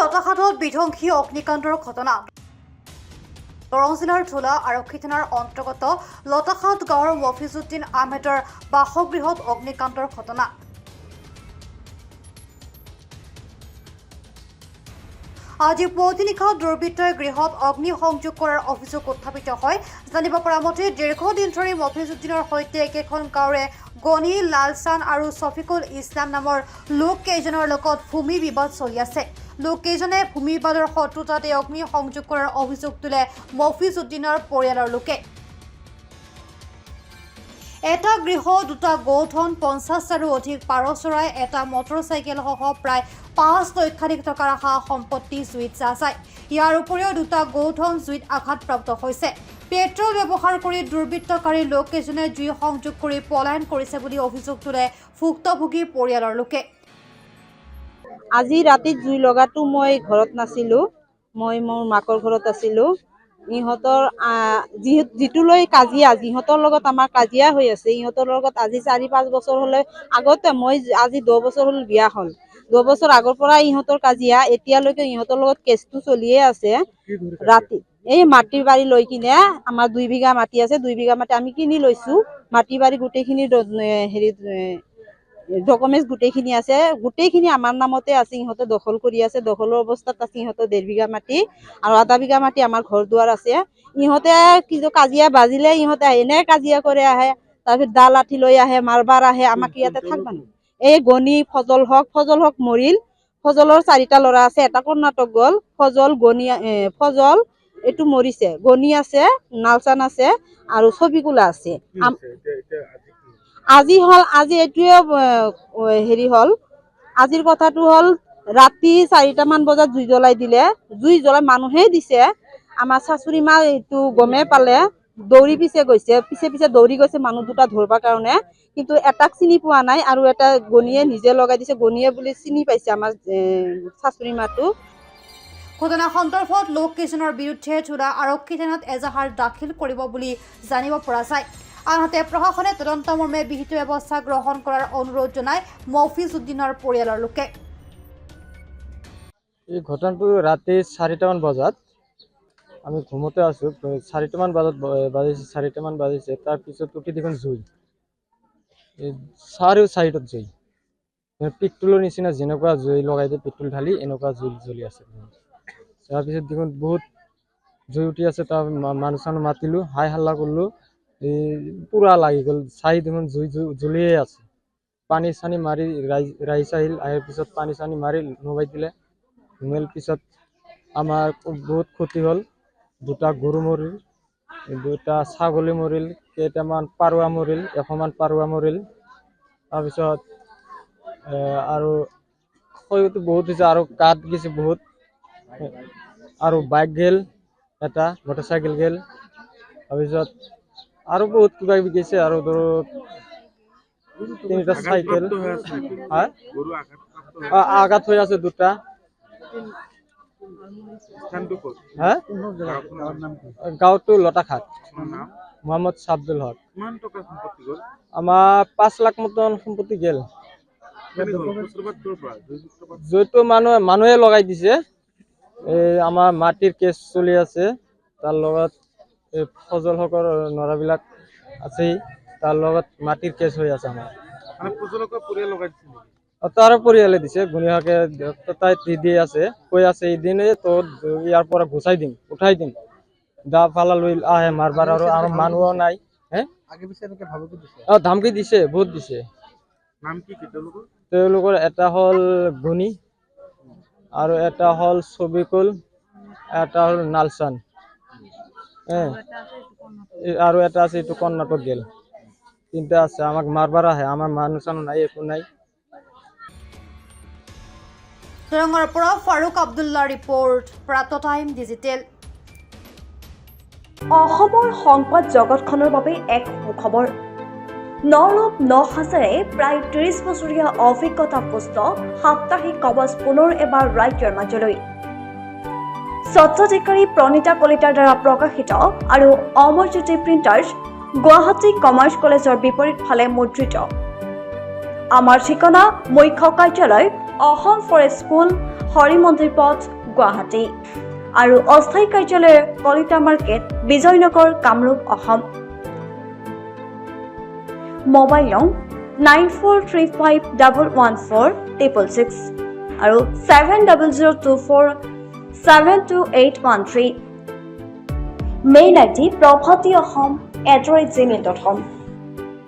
লতাখাটত বিধ্বংসী অগ্নিকাণ্ডৰ ঘটনা দৰং জিলাৰ ঢোলা আৰক্ষী থানাৰ অন্তৰ্গত লতাখাট গাঁৱৰ মফিজুদ্দিন আহমেদৰ বাসগৃহত অগ্নিকাণ্ডৰ ঘটনা আজি পুৱতি নিশা দুৰ্বৃত্তই গৃহত অগ্নি সংযোগ কৰাৰ অভিযোগ উত্থাপিত হয়। জানিব পৰা মতে দীৰ্ঘদিন ধৰি মফিজুদ্দিনৰ সৈতে একেখন গাঁৱৰে গণি লালচান আৰু ছফিকুল ইছলাম নামৰ লোককেইজনৰ লগত ভূমি বিবাদ চলি আছে। লোককেইজনে ভূমি বিবাদৰ শত্ৰুতাতে অগ্নি সংযোগ কৰাৰ অভিযোগ তোলে মফিজুদ্দিনৰ পৰিয়ালৰ লোকে। এটা গৃহ, দুটা গৌধন, 50টাৰো অধিক পাৰ চৰাই, এটা মটৰচাইকেল সহ প্ৰায় 5 লক্ষাধিক টকাৰ সা সম্পত্তি জুইত যায়। ইয়াৰ উপৰিও দুটা গৌধন জুইত আঘাতপ্ৰাপ্ত হৈছে। পেট্ৰল ব্যৱহাৰ কৰি দুৰ্বৃত্তকাৰী লোককেইজনে জুই সংযোগ কৰি পলায়ন কৰিছে বুলি অভিযোগ তোলে ভুক্তভোগী পৰিয়ালৰ লোকে। আজি ৰাতি জুই লগাটো মই ঘৰত নাছিলো, মই মোৰ মাকৰ ঘৰত আছিলো। ইহঁতৰ যিটো লৈ কাজিয়া, ইহঁতৰ লগত আমাৰ কাজিয়া হৈ আছে। ইহঁতৰ লগত আজি 4-5 বছৰ হলে আগতে মই আজি 10 বছৰ হল বিয়া হ'ল। 10 বছৰ আগৰ পৰা ইহঁতৰ কাজিয়া, এতিয়ালৈকে ইহঁতৰ লগত কেছটো চলিয়ে আছে। ৰাতি এই মাটিৰ বাৰী লৈ কিনে আমাৰ 2 বিঘা মাটি আছে, 2 বিঘা মাটি আমি কিনি লৈছো। মাটি বাৰী গোটেইখিনি ডকুমেণ্টছ গোটেইখিনি আছে, গোটেইখিনি আমাৰ নামতে আছে। ইহঁতে দখল কৰি আছে, দখলৰ অৱস্থাত আছে। ইহঁতৰ 1.5 বিঘা মাটি আৰু আধা বিঘা মাটি আমাৰ ঘৰ দুৱাৰ আছে। ইহঁতে কিছু কাজিয়া বাজিলে ইহঁতে এনে কাজিয়া কৰি আহে, তাৰপিছত দা লাঠি লৈ আহে, মাৰবাৰ আহে। আমাক ইয়াতে থাকবা নো। এই গণি ফজল হক মৰিল। ফজলৰ 4টা ল'ৰা আছে, এটা কৰ্ণাটক গ'ল। ফজল এইটো মৰিছে। গণি আছে, নালচান আছে আৰু ছবিকুলা আছে। আজি এইটোৱে হেৰি হ'ল। আজিৰ কথাটো হ'ল ৰাতি 4টামান বজাত জুই জ্বলাই দিলে। জুই জ্বলাই মানুহেই দিছে। আমাৰ শাশুড়ি মা এইটো গমেই পালে, দৌৰি পিছে দৌৰি গৈছে মানুহ দুটা ধৰবৰ কাৰণে, কিন্তু এটাক চিনি পোৱা নাই আৰু এটা গণিয়ে নিজে লগাই দিছে। গণিয়ে বুলি চিনি পাইছে আমাৰ শাশুড়ি মাটো। ঘটনা সন্দৰ্ভত লোককেইজনৰ বিৰুদ্ধে ঢোলা আৰক্ষী থানাত এজাহাৰ দাখিল কৰিব বুলি জানিব পৰা যায়। আনহাতে প্ৰশাসনে তদন্ত মৰ্মে বিহিত ব্যৱস্থা গ্ৰহণ কৰাৰ অনুৰোধ জনায় মফিজুদ্দিনৰ পৰিয়ালৰ লোকে। এই ঘটনাটো ৰাতি 4টামান বজাত আমি ঘুমতে আছো। 4টামান বাজিছে। তাৰপিছত উঠি দেখোন জুই, চাৰিও চাইডত জুই, পেট্ৰলৰ নিচিনা যেনেকুৱা জুই লগাই দিয়ে, পেট্ৰল ঢালি এনেকুৱা জুই জ্বলি আছে। তাৰপিছত দেখোন বহুত জুই উঠি আছে। তাৰ মানুহ চানুহ মাতিলো, হাই হাল্লা কৰিলো, পুৰা লাগি গ'ল। চাই দেখোন জুই জ্বলিয়ে আছে। পানী চানী মাৰি ৰাইজ আহিল, আহাৰ পিছত পানী চানী মাৰি নমাই দিলে। পিছত আমাৰ বহুত ক্ষতি হ'ল। 2টা গৰু মৰিল, 2টা ছাগলী মৰিল, কেইটামান পাৰুৱা মৰিল, 100মান পাৰুৱা মৰিল। তাৰপিছত আৰু ক্ষয়টো বহুত হৈছে, আৰু কাঠ গেছে বহুত, আৰু বাইক গেল, এটা মটৰচাইকেল গেল। তাৰপিছত আৰু বহুত কিবা কিবি গেছে, আৰু ধৰো 3টা চাইকেল আঘাত হৈ আছে 2টা। গাঁৱটো লতাখাট, মোহাম্মদ চাব্দুল হক। আমাৰ 5 লাখ মতন সম্পত্তি গেল। জুইটো মানুহে লগাই দিছে। আমাৰ মাটিৰ কেছ চলি আছে, তাৰ লগত ফজল হকৰ ল'ৰাবিলাক আছেই, তাৰ লগত মাটিৰ কেছ হৈ আছে আমাৰ। তাৰ পৰিয়ালে দিছে, গুণীয়াকে তাই দি আছে, কৈ আছে এদিনে তো ইয়াৰ পৰা গুচাই দিম, উঠাই দিম, দা ফালা লৈ আহে মাৰবাৰ, আৰু মানুহও নাই। ধমকি দিছে, বহুত দিছে। তেওঁলোকৰ এটা হ'ল গুণী, আৰু এটা হ'ল ছবিকুল, এটা হ'ল নালচান, আৰু এটা আছে এইটো কৰ্ণাটক গেল। 3টা আছে। আমাক মাৰবাৰ আহে, আমাৰ মানুহ চানুহ নাই, একো নাই। দৰঙৰ পৰা ফাৰুক আব্দুল্লাৰ ৰিপৰ্ট, প্ৰাতঃ টাইম ডিজিটেল। অসমৰ সংবাদ জগতখনৰ বাবে এক সুখবৰ। নৰূপ নসাজেৰে প্ৰায় 30 বছৰীয়া অভিজ্ঞতা পুষ্ট সাপ্তাহিক কবচ পুনৰ এবাৰ ৰাজ্যৰ মাজলৈ। স্বত্বাধিকাৰী প্ৰণীতা কলিতাৰ দ্বাৰা প্ৰকাশিত আৰু অমৰজ্যোতি প্ৰিণ্টাৰ্ছ, গুৱাহাটী কমাৰ্চ কলেজৰ বিপৰীত ফালে মুদ্ৰিত। আমাৰ ঠিকনা মুখ্য কাৰ্যালয়, অসম ফৰেষ্ট স্কুল, হৰি মন্দিৰ পথ, গুৱাহাটী আৰু অস্থায়ী কাৰ্যালয় কলিতা মাৰ্কেট বিজয়নগৰ কামৰূপ অসম মোবাইল নং 9435114666 আৰু 7024722813 মেইল ID probhatiahom@gmail.com